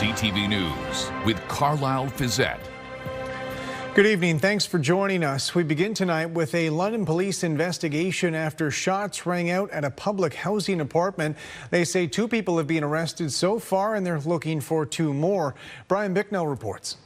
CTV News with Carlyle Fiset. Good evening. Thanks for joining us. We begin tonight with a London police investigation after shots rang out at a public housing apartment. They say 2 people have been arrested so far and they're looking for 2 more. Brian Bicknell reports.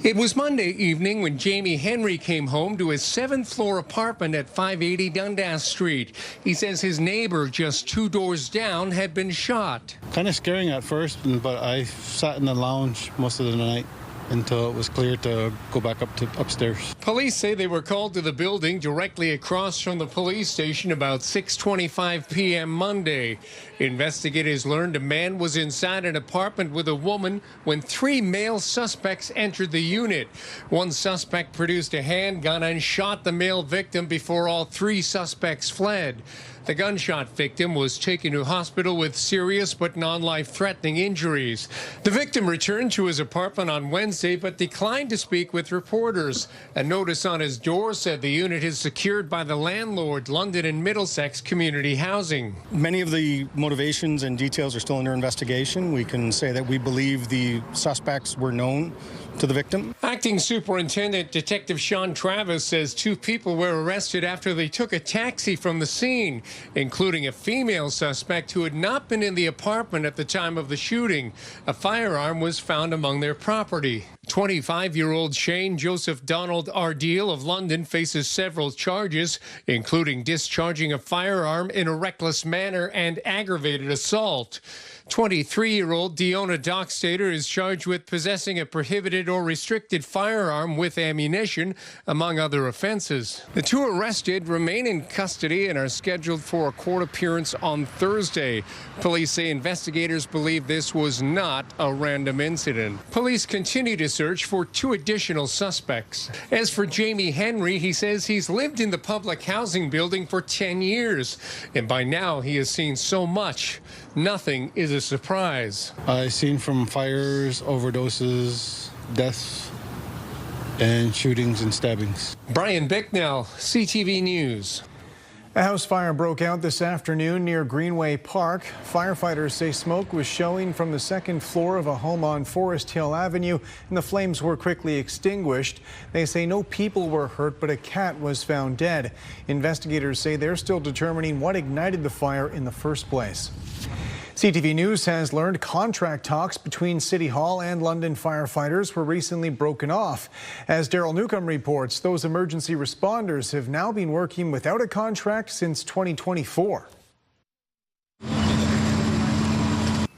It was Monday evening when Jamie Henry came home to his 7th-floor apartment at 580 Dundas Street. He says his neighbor just 2 doors down had been shot. Kind of scaring at first, but I sat in the lounge most of the night until it was clear to go back upstairs. Police say they were called to the building directly across from the police station about 6:25 p.m. Monday. Investigators learned a man was inside an apartment with a woman when 3 male suspects entered the unit. One suspect produced a handgun and shot the male victim before all 3 suspects fled. The gunshot victim was taken to hospital with serious but non-life-threatening injuries. The victim returned to his apartment on Wednesday but declined to speak with reporters. A notice on his door said the unit is secured by the landlord, London and Middlesex Community Housing. Many of the motivations and details are still under investigation. We can say that we believe the suspects were known to the victim. Acting Superintendent Detective Sean Travis says 2 people were arrested after they took a taxi from the scene, including a female suspect who had not been in the apartment at the time of the shooting. A firearm was found among their property. 25-year-old Shane Joseph Donald Ardeal of London faces several charges, including discharging a firearm in a reckless manner and aggravated assault. 23-year-old Deona Dockstader is charged with possessing a prohibited or restricted firearm with ammunition, among other offenses. The 2 arrested remain in custody and are scheduled for a court appearance on Thursday. Police say investigators believe this was not a random incident. Police continue to search for 2 additional suspects. As for Jamie Henry, he says he's lived in the public housing building for 10 years, and by now he has seen so much. Nothing is a surprise. I've seen from fires, overdoses, deaths, and shootings and stabbings. Brian Bicknell, CTV News. A house fire broke out this afternoon near Greenway Park. Firefighters say smoke was showing from the 2nd floor of a home on Forest Hill Avenue, and the flames were quickly extinguished. They say no people were hurt, but a cat was found dead. Investigators say they're still determining what ignited the fire in the first place. CTV News has learned contract talks between City Hall and London firefighters were recently broken off. As Daryl Newcomb reports, those emergency responders have now been working without a contract since 2024.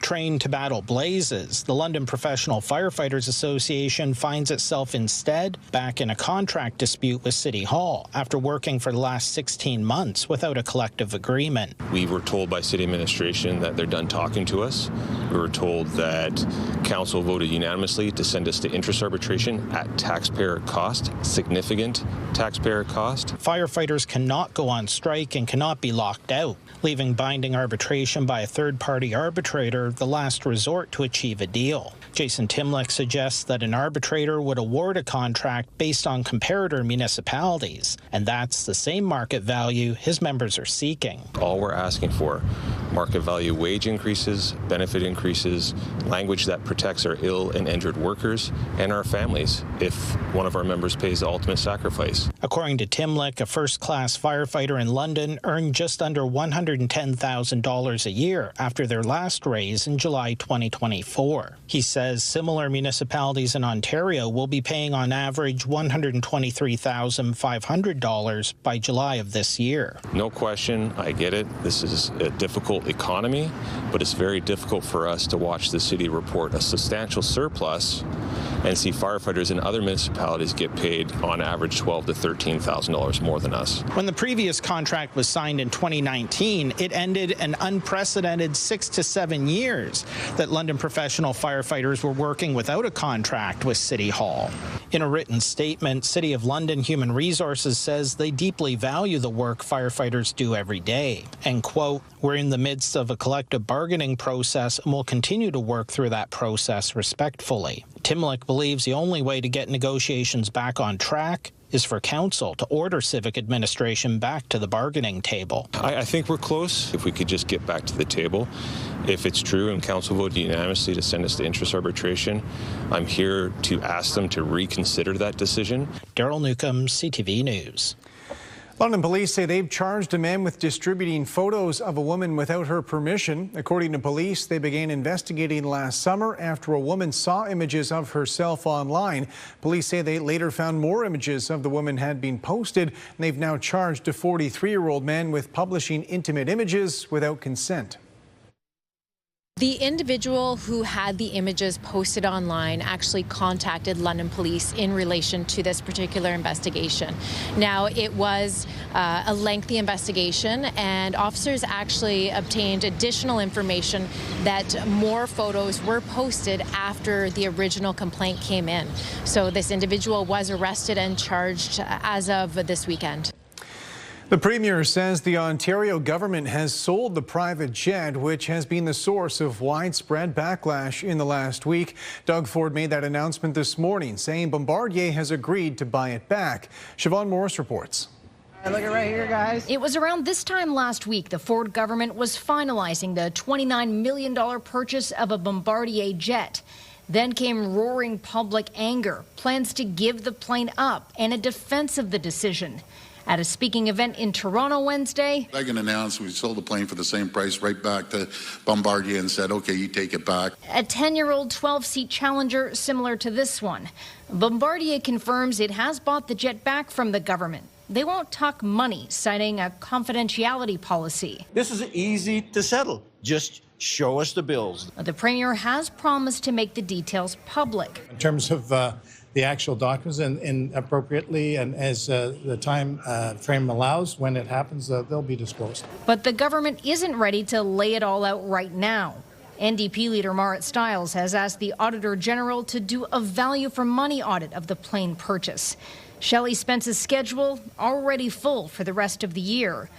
Trained to battle blazes, the London Professional Firefighters Association finds itself instead back in a contract dispute with City Hall after working for the last 16 months without a collective agreement. We were told by city administration that they're done talking to us. We were told that council voted unanimously to send us to interest arbitration at taxpayer cost, significant taxpayer cost. Firefighters cannot go on strike and cannot be locked out, leaving binding arbitration by a third-party arbitrator the last resort to achieve a deal. Jason Timlick suggests that an arbitrator would award a contract based on comparator municipalities, and that's the same market value his members are seeking. All we're asking for, market value wage increases, benefit increases, language that protects our ill and injured workers and our families if one of our members pays the ultimate sacrifice. According to Timlick, a first-class firefighter in London earned just under $110,000 a year after their last raise in July 2024. He says similar municipalities in Ontario will be paying on average $123,500 by July of this year. No question, I get it. This is a difficult economy, but it's very difficult for us to watch the city report a substantial surplus and see firefighters in other municipalities get paid on average $12,000 to $13,000 more than us. When the previous contract was signed in 2019, it ended an unprecedented 6 to 7 years that London professional firefighters were working without a contract with City Hall. In a written statement, City of London Human Resources says they deeply value the work firefighters do every day. And, quote, "We're in the midst of a collective bargaining process and will continue to work through that process respectfully." Timlick believes the only way to get negotiations back on track is for council to order civic administration back to the bargaining table. I think we're close. If we could just get back to the table. If it's true and council voted unanimously to send us to interest arbitration, I'm here to ask them to reconsider that decision. Daryl Newcomb, CTV News. London police say they've charged a man with distributing photos of a woman without her permission. According to police, they began investigating last summer after a woman saw images of herself online. Police say they later found more images of the woman had been posted, and they've now charged a 43-year-old man with publishing intimate images without consent. The individual who had the images posted online actually contacted London police in relation to this particular investigation. Now, it was a lengthy investigation, and officers actually obtained additional information that more photos were posted after the original complaint came in. So this individual was arrested and charged as of this weekend. The Premier says the Ontario government has sold the private jet, which has been the source of widespread backlash in the last week. Doug Ford made that announcement this morning, saying Bombardier has agreed to buy it back. Siobhan Morris reports. Look at right here, guys. It was around this time last week the Ford government was finalizing the $29 million purchase of a Bombardier jet. Then came roaring public anger, plans to give the plane up, and a defense of the decision. At a speaking event in Toronto Wednesday, I can announce we sold the plane for the same price right back to Bombardier and said, okay, you take it back. A 10-year-old 12-seat Challenger similar to this one. Bombardier confirms it has bought the jet back from the government. They won't talk money, citing a confidentiality policy. This is easy to settle. Just show us the bills. The Premier has promised to make the details public. In terms of the actual documents and appropriately and as the time frame allows, when it happens, they'll be disclosed. But the government isn't ready to lay it all out right now. NDP leader Marit Stiles has asked the Auditor General to do a value for money audit of the plane purchase. Shelley Spence's schedule already full for the rest of the year.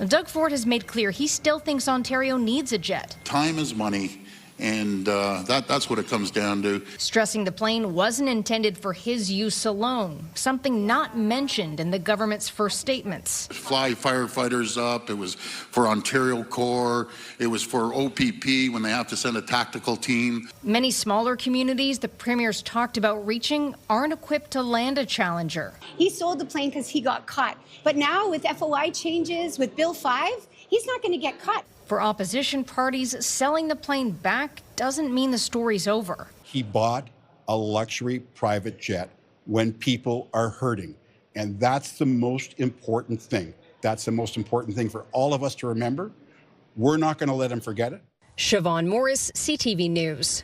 Doug Ford has made clear he still thinks Ontario needs a jet. Time is money. And that's what it comes down to. Stressing the plane wasn't intended for his use alone, something not mentioned in the government's first statements. Fly firefighters up, it was for Ontario Corps, it was for OPP when they have to send a tactical team. Many smaller communities the Premier's talked about reaching aren't equipped to land a Challenger. He sold the plane because he got caught. But now with FOI changes, with Bill 5, he's not going to get caught. For opposition parties, selling the plane back doesn't mean the story's over. He bought a luxury private jet when people are hurting. And that's the most important thing. That's the most important thing for all of us to remember. We're not going to let him forget it. Siobhan Morris, CTV News.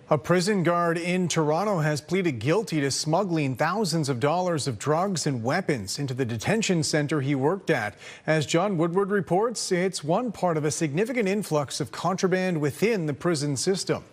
A prison guard in Toronto has pleaded guilty to smuggling thousands of dollars of drugs and weapons into the detention center he worked at. As John Woodward reports, it's one part of a significant influx of contraband within the prison system.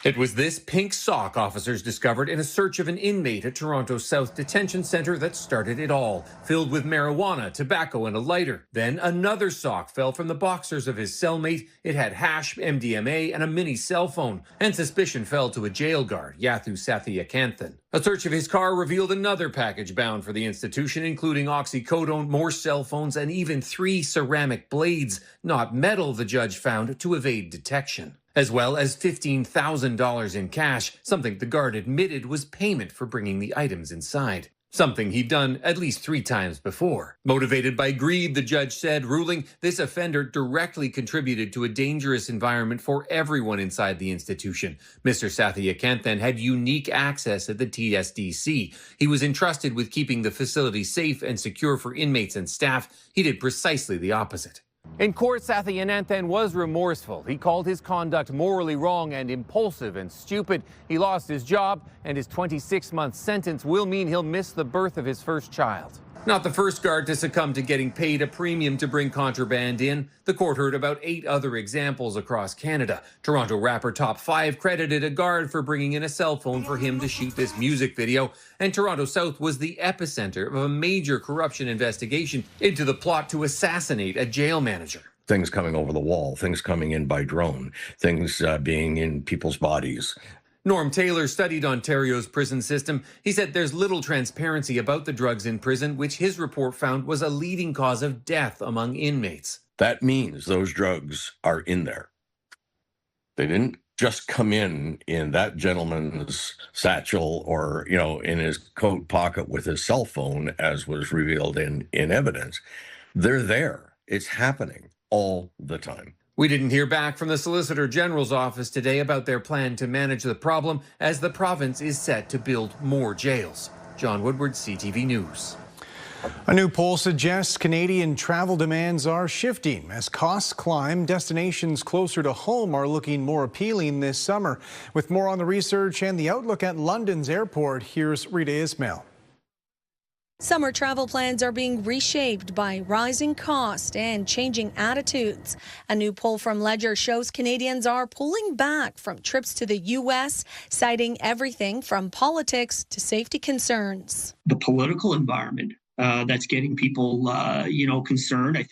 It was this pink sock officers discovered in a search of an inmate at Toronto's South Detention Centre that started it all, filled with marijuana, tobacco, and a lighter. Then another sock fell from the boxers of his cellmate. It had hash, MDMA, and a mini cell phone. And suspicion fell to a jail guard, Yathu Sathiyakanthan. A search of his car revealed another package bound for the institution, including oxycodone, more cell phones, and even 3 ceramic blades, not metal, the judge found, to evade detection. As well as $15,000 in cash, something the guard admitted was payment for bringing the items inside. Something he'd done at least 3 times before. Motivated by greed, the judge said, ruling this offender directly contributed to a dangerous environment for everyone inside the institution. Mr. Sathiyakanthan had unique access at the TSDC. He was entrusted with keeping the facility safe and secure for inmates and staff. He did precisely the opposite. In court, Sathyananthan was remorseful. He called his conduct morally wrong and impulsive and stupid. He lost his job, and his 26-month sentence will mean he'll miss the birth of his first child. Not the first guard to succumb to getting paid a premium to bring contraband in. The court heard about 8 other examples across Canada. Toronto rapper Top 5 credited a guard for bringing in a cell phone for him to shoot this music video. And Toronto South was the epicenter of a major corruption investigation into the plot to assassinate a jail manager. Things coming over the wall, things coming in by drone, things being in people's bodies. Norm Taylor studied Ontario's prison system. He said there's little transparency about the drugs in prison, which his report found was a leading cause of death among inmates. That means those drugs are in there. They didn't just come in that gentleman's satchel or, in his coat pocket with his cell phone, as was revealed in evidence. They're there. It's happening all the time. We didn't hear back from the Solicitor General's office today about their plan to manage the problem, as the province is set to build more jails. John Woodward, CTV News. A new poll suggests Canadian travel demands are shifting. As costs climb, destinations closer to home are looking more appealing this summer. With more on the research and the outlook at London's airport, here's Rita Ismail. Summer travel plans are being reshaped by rising cost and changing attitudes. A new poll from Ledger shows Canadians are pulling back from trips to the U.S., citing everything from politics to safety concerns. The political environment that's getting people, concerned. I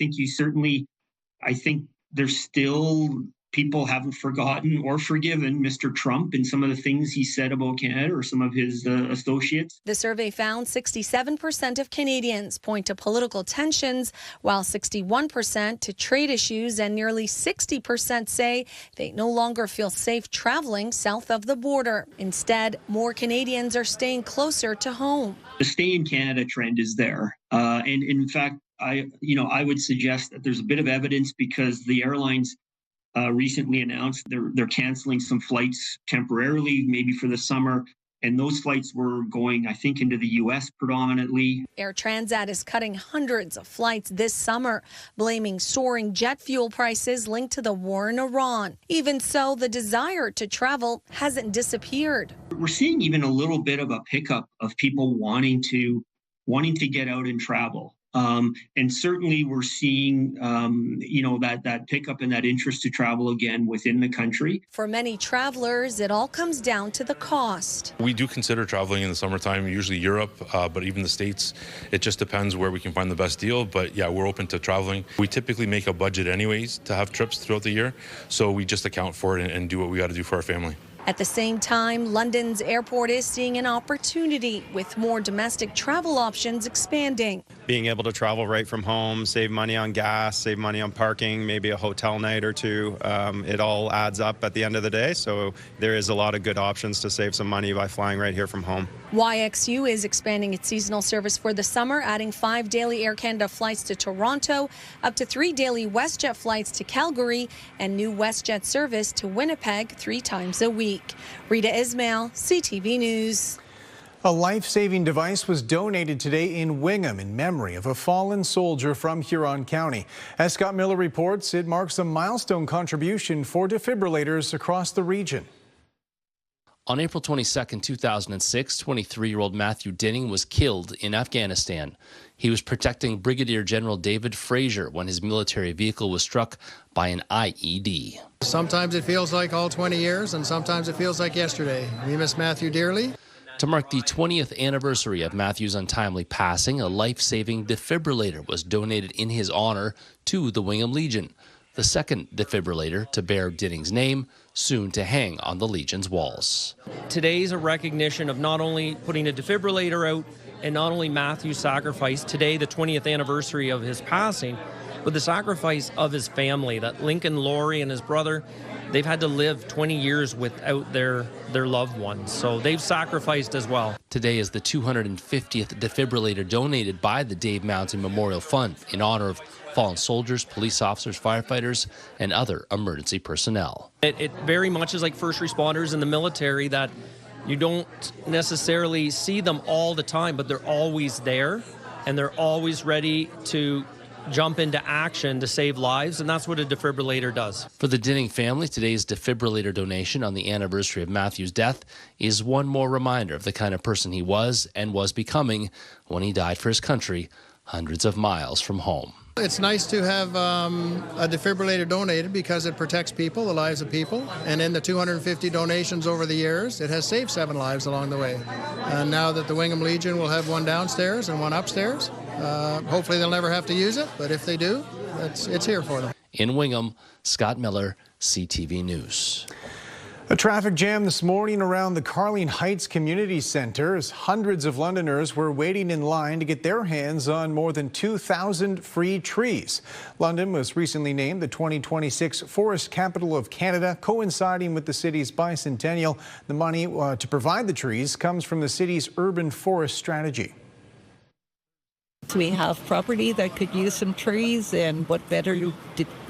think there's still people haven't forgotten or forgiven Mr. Trump and some of the things he said about Canada or some of his associates. The survey found 67% of Canadians point to political tensions, while 61% to trade issues, and nearly 60% say they no longer feel safe traveling south of the border. Instead, more Canadians are staying closer to home. The stay in Canada trend is there. And in fact, I would suggest that there's a bit of evidence because the airlines recently announced they're canceling some flights temporarily, maybe for the summer. And those flights were going, I think, into the U.S. predominantly. Air Transat is cutting hundreds of flights this summer, blaming soaring jet fuel prices linked to the war in Iran. Even so, the desire to travel hasn't disappeared. We're seeing even a little bit of a pickup of people wanting to get out and travel. And certainly we're seeing, that pickup and that interest to travel again within the country. For many travelers, it all comes down to the cost. We do consider traveling in the summertime, usually Europe, but even the States. It just depends where we can find the best deal. But yeah, we're open to traveling. We typically make a budget anyways to have trips throughout the year. So we just account for it and do what we got to do for our family. At the same time, London's airport is seeing an opportunity with more domestic travel options expanding. Being able to travel right from home, save money on gas, save money on parking, maybe a hotel night or two, it all adds up at the end of the day. So there is a lot of good options to save some money by flying right here from home. YXU is expanding its seasonal service for the summer, adding 5 daily Air Canada flights to Toronto, up to 3 daily WestJet flights to Calgary, and new WestJet service to Winnipeg 3 times a week. Rita Ismail, CTV News. A life-saving device was donated today in Wingham in memory of a fallen soldier from Huron County. As Scott Miller reports, it marks a milestone contribution for defibrillators across the region. On April 22, 2006, 23-year-old Matthew Dinning was killed in Afghanistan. He was protecting Brigadier General David Fraser when his military vehicle was struck by an IED. Sometimes it feels like all 20 years, and sometimes it feels like yesterday. We miss Matthew dearly. To mark the 20th anniversary of Matthew's untimely passing, a life-saving defibrillator was donated in his honor to the Wingham Legion, the second defibrillator to bear Dinning's name, soon to hang on the Legion's walls. Today's a recognition of not only putting a defibrillator out and not only Matthew's sacrifice, today the 20th anniversary of his passing, but the sacrifice of his family, that Lincoln Laurie and his brother, they've had to live 20 years without their loved ones, so they've sacrificed as well. Today is the 250th defibrillator donated by the Dave Mountain Memorial Fund in honor of fallen soldiers, police officers, firefighters, and other emergency personnel. It very much is like first responders in the military, that you don't necessarily see them all the time, but they're always there, and they're always ready to jump into action to save lives, and that's what a defibrillator does. For the Dinning family, today's defibrillator donation on the anniversary of Matthew's death is one more reminder of the kind of person he was and was becoming when he died for his country hundreds of miles from home. It's nice to have a defibrillator donated because it protects people, the lives of people. And in the 250 donations over the years, it has saved 7 lives along the way. And now that the Wingham Legion will have one downstairs and one upstairs, hopefully they'll never have to use it. But if they do, it's here for them. In Wingham, Scott Miller, CTV News. A traffic jam this morning around the Carlyle Heights Community Center as hundreds of Londoners were waiting in line to get their hands on more than 2,000 free trees. London was recently named the 2026 Forest Capital of Canada, coinciding with the city's bicentennial. The money to provide the trees comes from the city's urban forest strategy. We have property that could use some trees, and what better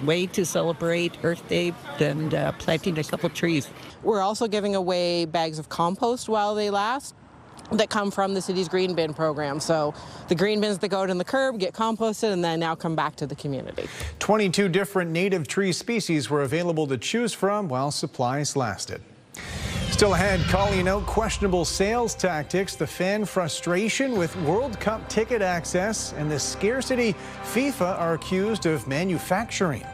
way to celebrate Earth Day than planting a couple trees. We're also giving away bags of compost while they last that come from the city's green bin program. So the green bins that go out on the curb get composted and then now come back to the community. 22 different native tree species were available to choose from while supplies lasted. Still ahead, calling out questionable sales tactics, the fan frustration with World Cup ticket access, and the scarcity FIFA are accused of manufacturing.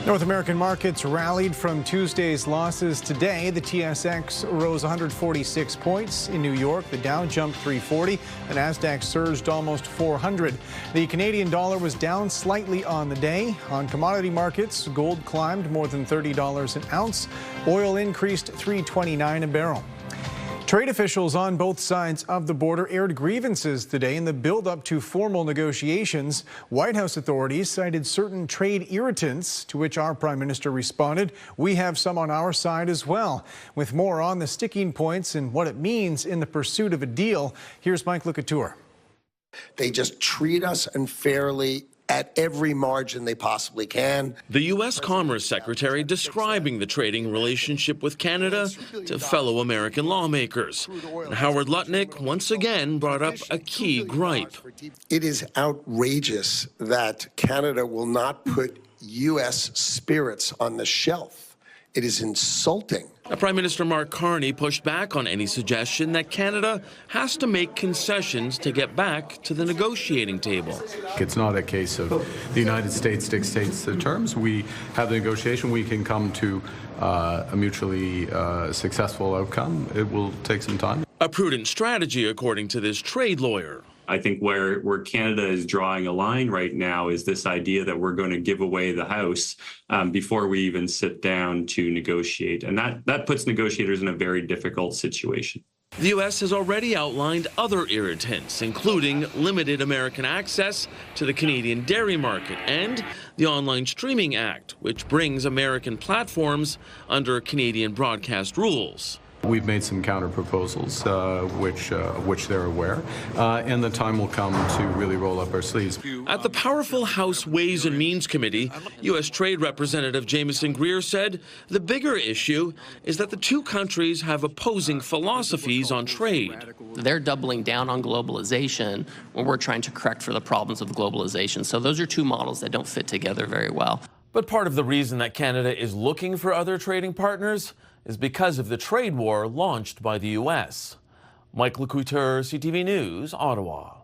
North American markets rallied from Tuesday's losses today. The TSX rose 146 points. In New York, the Dow jumped 340. The Nasdaq surged almost 400. The Canadian dollar was down slightly on the day. On commodity markets, gold climbed more than $30 an ounce. Oil increased $3.29 a barrel. Trade officials on both sides of the border aired grievances today in the build-up to formal negotiations. White House authorities cited certain trade irritants, to which our Prime Minister responded, "We have some on our side as well." With more on the sticking points and what it means in the pursuit of a deal, here's Mike Lecouture. They just treat us unfairly at every margin they possibly can. The U.S. Commerce Secretary describing the trading relationship with Canada to fellow American lawmakers. And Howard Lutnick once again brought up a key gripe. It is outrageous that Canada will not put U.S. spirits on the shelf. It is insulting. Prime Minister Mark Carney pushed back on any suggestion that Canada has to make concessions to get back to the negotiating table. It's not a case of the United States dictates the terms. We have the negotiation. We can come to a mutually successful outcome. It will take some time. A prudent strategy, according to this trade lawyer. I think where Canada is drawing a line right now is this idea that we're going to give away the house before we even sit down to negotiate. And that puts negotiators in a very difficult situation. The U.S. has already outlined other irritants, including limited American access to the Canadian dairy market and the Online Streaming Act, which brings American platforms under Canadian broadcast rules. We've made some counter proposals, which they're aware, and the time will come to really roll up our sleeves. At the powerful House Ways and Means Committee, U.S. Trade Representative Jameson Greer said the bigger issue is that the two countries have opposing philosophies on trade. They're doubling down on globalization when we're trying to correct for the problems of globalization. So those are two models that don't fit together very well. But part of the reason that Canada is looking for other trading partners is because of the trade war launched by the U.S. Mike Lecouture, CTV News, Ottawa.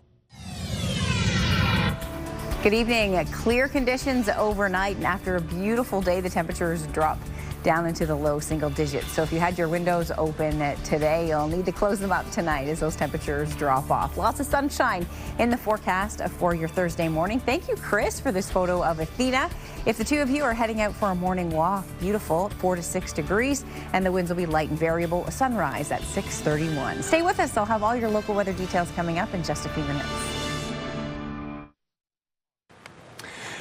Good evening. Clear conditions overnight, and after a beautiful day, the temperatures drop down into the low single digits. So if you had your windows open today, you'll need to close them up tonight as those temperatures drop off. Lots of sunshine in the forecast for your Thursday morning. Thank you, Chris, for this photo of Athena. If the two of you are heading out for a morning walk, beautiful, 4 to 6 degrees, and the winds will be light and variable. A sunrise at 6:31. Stay with us. I'll have all your local weather details coming up in just a few minutes.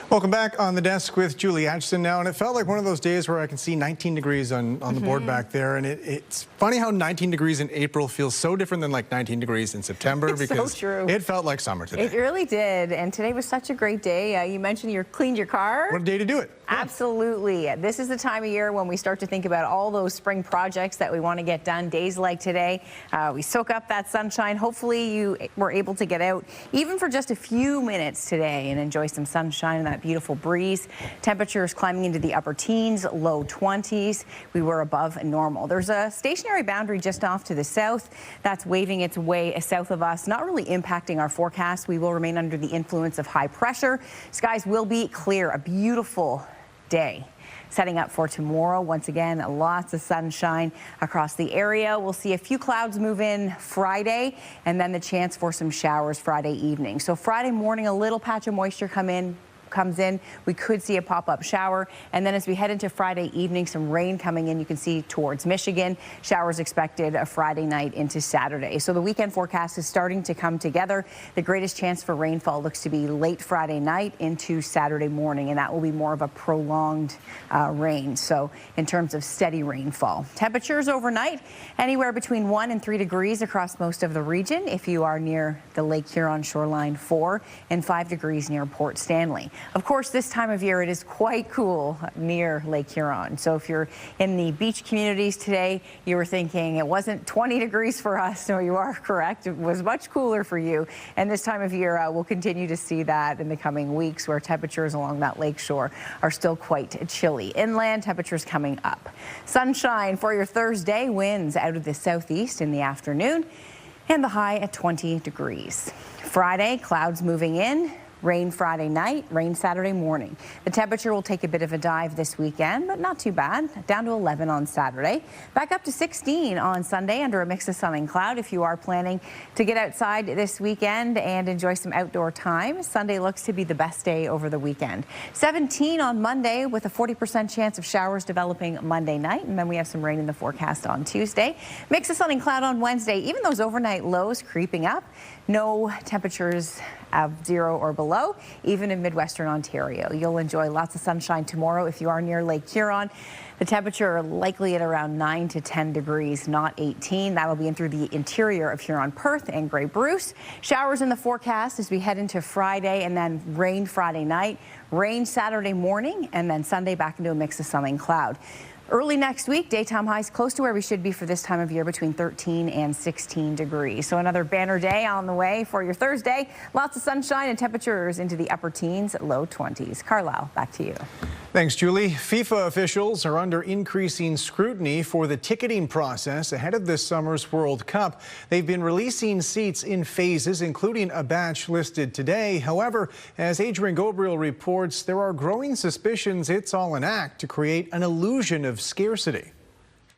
Welcome back on the desk with Julie Atchison now, and it felt like one of those days where I can see 19 degrees on the board back there, and it's funny how 19 degrees in April feels so different than like 19 degrees in September because so true. It felt like summer today. It really did, and today was such a great day. You mentioned you cleaned your car. What a day to do it. Yeah. Absolutely. This is the time of year when we start to think about all those spring projects that we want to get done. Days like today, we soak up that sunshine. Hopefully you were able to get out even for just a few minutes today and enjoy some sunshine and that beautiful breeze. Temperatures climbing into the upper teens, low 20s. We were above normal. There's a stationary boundary just off to the south that's waving its way south of us, not really impacting our forecast. We will remain under the influence of high pressure. Skies will be clear, a beautiful day. Setting up for tomorrow, once again, lots of sunshine across the area. We'll see a few clouds move in Friday, and then the chance for some showers Friday evening. So Friday morning, a little patch of moisture comes in. We could see a pop-up shower, and then as we head into Friday evening, some rain coming in. You can see towards Michigan. Showers expected Friday night into Saturday. So the weekend forecast is starting to come together. The greatest chance for rainfall looks to be late Friday night into Saturday morning, and that will be more of a prolonged rain. So in terms of steady rainfall, temperatures overnight anywhere between 1 and 3 degrees across most of the region. If you are near the Lake Huron shoreline, 4 and 5 degrees near Port Stanley. Of course, this time of year, it is quite cool near Lake Huron. So if you're in the beach communities today, you were thinking it wasn't 20 degrees for us. No, you are correct. It was much cooler for you. And this time of year, we'll continue to see that in the coming weeks, where temperatures along that lake shore are still quite chilly. Inland temperatures coming up. Sunshine for your Thursday, winds out of the southeast in the afternoon, and the high at 20 degrees. Friday, clouds moving in. Rain Friday night, rain Saturday morning. The temperature will take a bit of a dive this weekend, but not too bad. Down to 11 on Saturday. Back up to 16 on Sunday under a mix of sun and cloud. If you are planning to get outside this weekend and enjoy some outdoor time, Sunday looks to be the best day over the weekend. 17 on Monday with a 40% chance of showers developing Monday night. And then we have some rain in the forecast on Tuesday. Mix of sun and cloud on Wednesday. Even those overnight lows creeping up. No temperatures of 0 or below, even in Midwestern Ontario. You'll enjoy lots of sunshine tomorrow if you are near Lake Huron. The temperature likely at around 9 to 10 degrees, not 18. That'll be in through the interior of Huron, Perth, and Grey Bruce. Showers in the forecast as we head into Friday, and then rain Friday night, rain Saturday morning, and then Sunday back into a mix of sun and cloud. Early next week, daytime highs close to where we should be for this time of year, between 13 and 16 degrees. So another banner day on the way for your Thursday. Lots of sunshine and temperatures into the upper teens, low 20s. Carlyle, back to you. Thanks, Julie. FIFA officials are under increasing scrutiny for the ticketing process ahead of this summer's World Cup. They've been releasing seats in phases, including a batch listed today. However, as Adrian Gabriel reports, there are growing suspicions it's all an act to create an illusion of scarcity.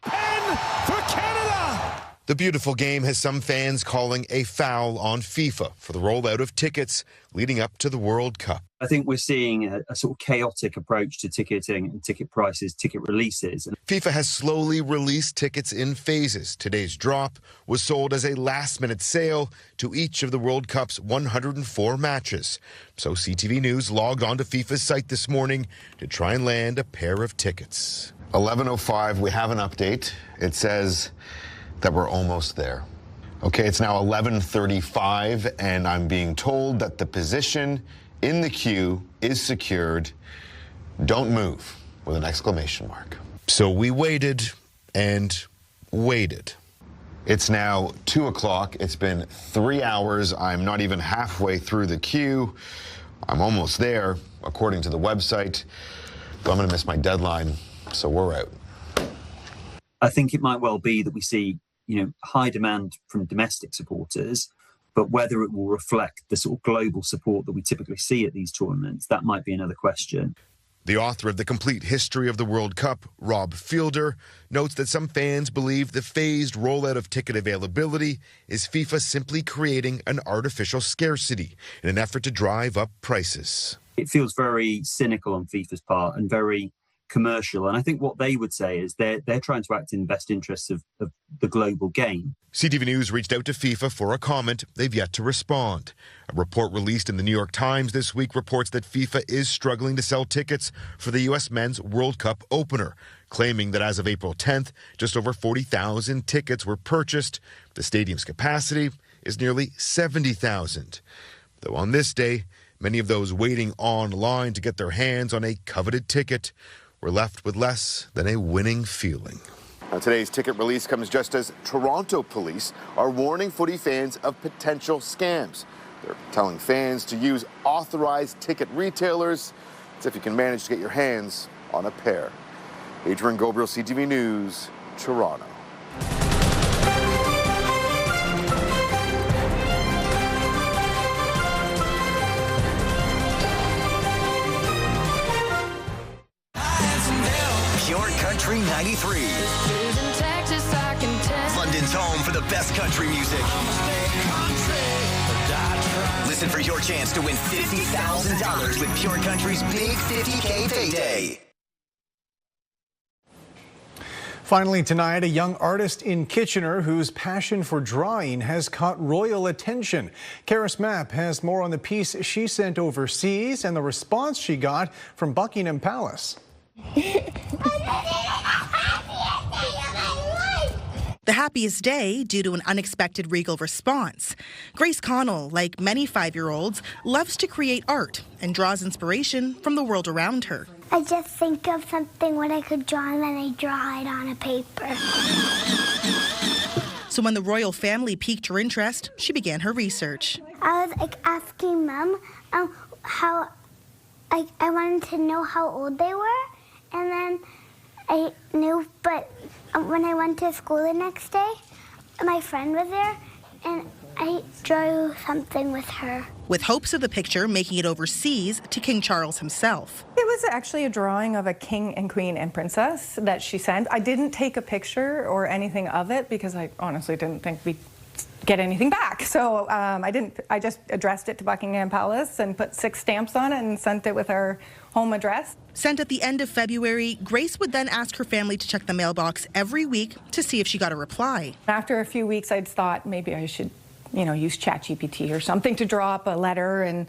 And for Canada! The beautiful game has some fans calling a foul on FIFA for the rollout of tickets leading up to the World Cup. I think we're seeing a sort of chaotic approach to ticketing and ticket prices, ticket releases. FIFA has slowly released tickets in phases. Today's drop was sold as a last-minute sale to each of the World Cup's 104 matches. So CTV News logged onto FIFA's site this morning to try and land a pair of tickets. 11:05, we have an update. It says that we're almost there. Okay, it's now 11:35, and I'm being told that the position in the queue is secured. Don't move, with an exclamation mark. So we waited and waited. It's now 2 o'clock. It's been 3 hours. I'm not even halfway through the queue. I'm almost there, according to the website. But I'm going to miss my deadline, so we're out. I think it might well be that we see, high demand from domestic supporters, but whether it will reflect the sort of global support that we typically see at these tournaments, that might be another question. The author of The Complete History of the World Cup, Rob Fielder, notes that some fans believe the phased rollout of ticket availability is FIFA simply creating an artificial scarcity in an effort to drive up prices. It feels very cynical on FIFA's part and very commercial. And I think what they would say is they're trying to act in the best interests of the global game. CTV News reached out to FIFA for a comment. They've yet to respond. A report released in the New York Times this week reports that FIFA is struggling to sell tickets for the U.S. Men's World Cup opener, claiming that as of April 10th, just over 40,000 tickets were purchased. The stadium's capacity is nearly 70,000. Though on this day, many of those waiting online to get their hands on a coveted ticket were left with less than a winning feeling. Now, today's ticket release comes just as Toronto police are warning footy fans of potential scams. They're telling fans to use authorized ticket retailers as if you can manage to get your hands on a pair. Adrian Gabriel, CTV News, Toronto. 93. London's home for the best country music. Listen for your chance to win $50,000 with Pure Country's Big 50K Payday. Finally tonight, a young artist in Kitchener whose passion for drawing has caught royal attention. Karis Mapp has more on the piece she sent overseas and the response she got from Buckingham Palace. The happiest day due to an unexpected regal response. Grace Connell, like many 5-year-olds, loves to create art and draws inspiration from the world around her. I just think of something what I could draw and then I draw it on a paper. So when the royal family piqued her interest, she began her research. I was asking Mom how I wanted to know how old they were, and then I knew, but when I went to school the next day, my friend was there, and I drew something with her. With hopes of the picture making it overseas to King Charles himself. It was actually a drawing of a king and queen and princess that she sent. I didn't take a picture or anything of it because I honestly didn't think we'd get anything back. So I just addressed it to Buckingham Palace and put 6 stamps on it and sent it with our home address. Sent at the end of February, Grace would then ask her family to check the mailbox every week to see if she got a reply. After a few weeks, I'd thought maybe I should, use ChatGPT or something to draw up a letter and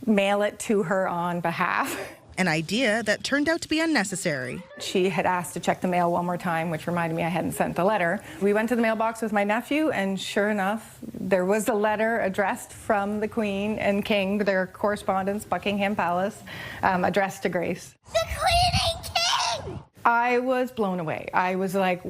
mail it to her on behalf. An idea that turned out to be unnecessary. She had asked to check the mail one more time, which reminded me I hadn't sent the letter. We went to the mailbox with my nephew, and sure enough, there was a letter addressed from the Queen and King, their correspondence, Buckingham Palace, addressed to Grace. The Queen and King! I was blown away. I was like,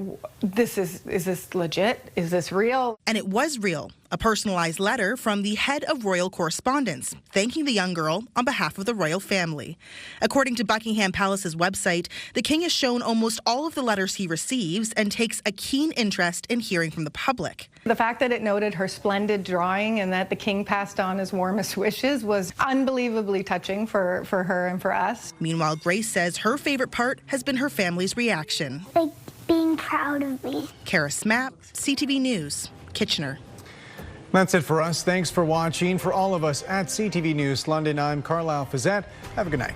is this legit? Is this real? And it was real. A personalized letter from the head of royal correspondence, thanking the young girl on behalf of the royal family. According to Buckingham Palace's website, the king is shown almost all of the letters he receives and takes a keen interest in hearing from the public. The fact that it noted her splendid drawing and that the king passed on his warmest wishes was unbelievably touching for her and for us. Meanwhile, Grace says her favorite part has been her family's reaction. Like being proud of me. Karis Mapp, CTV News, Kitchener. That's it for us. Thanks for watching. For all of us at CTV News London, I'm Carlyle Fiset. Have a good night.